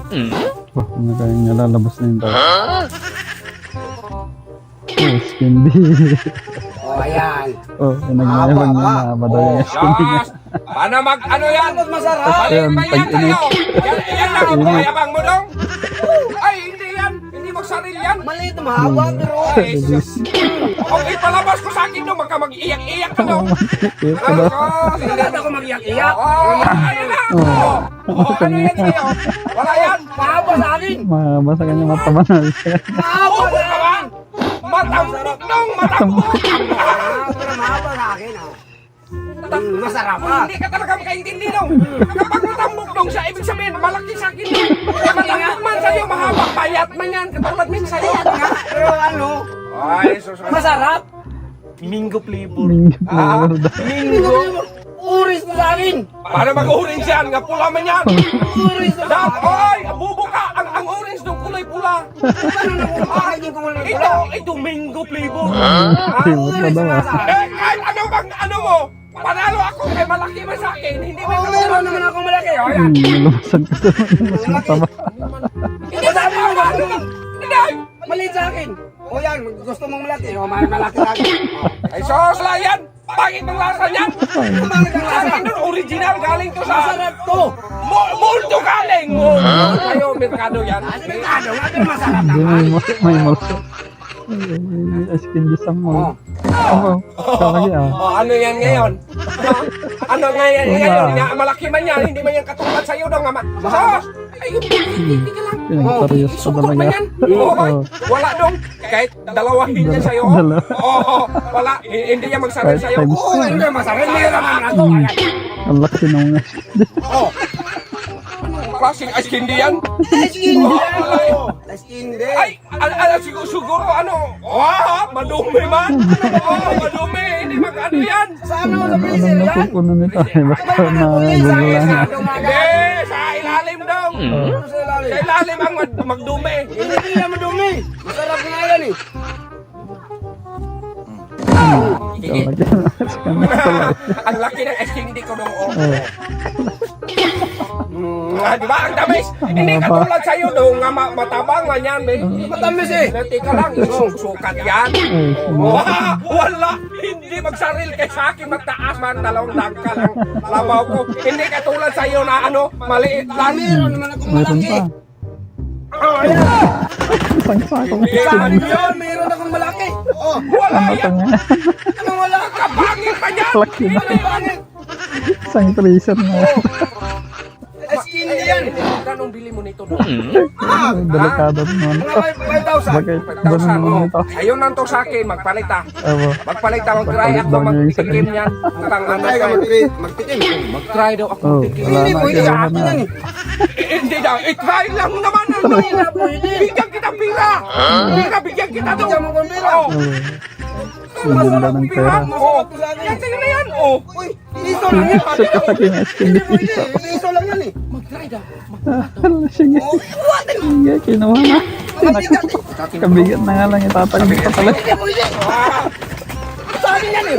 Oh, kayang lalabas na yung tao. Oh, skindy. Oh, ayan. Oh, nagmayabang na mahaba daw yung skindy niya. Yes! Paano ano yan? Masarap. Maliit ba yan Pag-init. sa'yo? Yan lang ang mayabang mo dong? Ay, hindi yan. Hindi magsaril yan. Maliit na mahaba, pero... Ay, sus. Okay, palabas ko sa akin dong. Magka mag-iyak-iyak ka dong. Cute ka daw. Hindi ako mag-iyak-iyak. Oh, ayun na. Oh, ano yan sa'yo? Wala yan. Mahaba sa akin. Mahaba sa kanya mataba na siya. Mahaba Ubo sa ka ba? Matambok dong, matambok. Pero mahaba sa akin, ah. Masarap, ah. Hindi ka talaga makaintindi dong. Kapag matambok dong siya, ibig sabihin, malaki sa akin. Matambok man sa'yo, mahaba. Payat man yan, katulad min sa'yo. Pero ano, Ay, sus. masarap. Mingo flavor. Minggo flavor daw. Mingo. Uris na sa akin. Paano mag-orange yan? Nga pula man yan. Uris na sa Dap, akin. oy, bubo ka. Ang orange dong kulay pula. Ano na kung bakit yung kumulit ko lang? Ito mingo flavor. Flavor na daw ah. Kahit ano bang ano mo? Panalo ako kay malaki man sa akin. Hindi mo Oh, meron naman ako malaki. Oh, yan. Lumasan ka naman yung mas mataba. Hindi sabi mo ba? Hindi. Maliit sa akin. O yan, gusto mong malaki. O, malaki sa akin. Ay, sos la yan. Pangit ng lasa niyan. Bakit ang Sa lasa? akin doon, original galing to sa... Masarap to. Multo galing. Multo kayo, merkado yan. Delikado nga, pero masarap Hindi naman. may malaki. May skindy sa mo. Oh, kalagi ah. Oh, ano yan ngayon? Ano ngayon? Ngayon, nga, malaki man yan. Hindi man yan katulad sa'yo daw nga. Sos! Ay, hindi ka lang. Pinagparehas pa Isukot man talaga. yan. Oh, wala dong. Kahit dalawahin yan sa'yo. Dalawa. Oo, wala. Hindi yan magsaril Kahit sa'yo. times Oo, hindi masarap. Hindi naman ako. Ang laki ng mga skindy. Oh. Anong klaseng ice candy yan? Hindi. Ay, siguro ano? Wow, madumi man. Oh, madumi. Hindi mag-ano yan. Saan mo sa Anong freezer yan? napupuno nito? Basta na gugulan. Hindi, sa ilalim dong. Sa ilalim. Sa ilalim ang magdumi. Hindi naman dumi. Masarap nga yan eh. Kalagi ng mga skindy talaga. Ang laki ng ice candy ko dong. Oh. Oh. Di ba? Ang tamis. Hindi katulad sa'yo dong nga matabang man yan. Matamis eh. Teka lang, sukat yan. Wala! Hindi magsaril kay sa akin, magtaas man, 2 dangkal ang labaw ko. Hindi katulad sa iyo na ano, maliit lang. Meron naman akong Meron malaki. pa. Oh, yan. Isang sakong Saan skindy. yun? Meron akong malaki. Oh, Wala Ano yan. nga? ano wala? Kapangit pa yan. Laki na. Hindi pangit. Isang freezer na. Skin yan. Ganong bili mo nito doon? Delikado naman. Mga 5,000. Bagay, ganun naman ito. Ayaw nanto sa akin, magpalit ah. Ewo. Magpalit ah, mag-try Magpalit ako daw niya yung magtikim sakit. yan. Mukhang ano Try ka kayo. magtikim. Mag-try daw ako Oh, magtikim. wala Hindi na. pwede sa Kailangan akin na. yan eh. Hindi daw, i-try lang naman. Hindi na pwede. Bigyan kita pira. Bigyan kita doon. Bigyan mo kong pira. Oh. Sinunda ng pera. Oh. Yan sa'yo na yan. Oh. Uy, liso lang yan. Sa kalaki ng skindy Hindi pwede. piso. Liso lang yan eh. Mag-try daw. Sige. Sige, kinuha na. Kabigat na nga lang itatagin pa pala. Hindi pwede. Sa akin yan eh.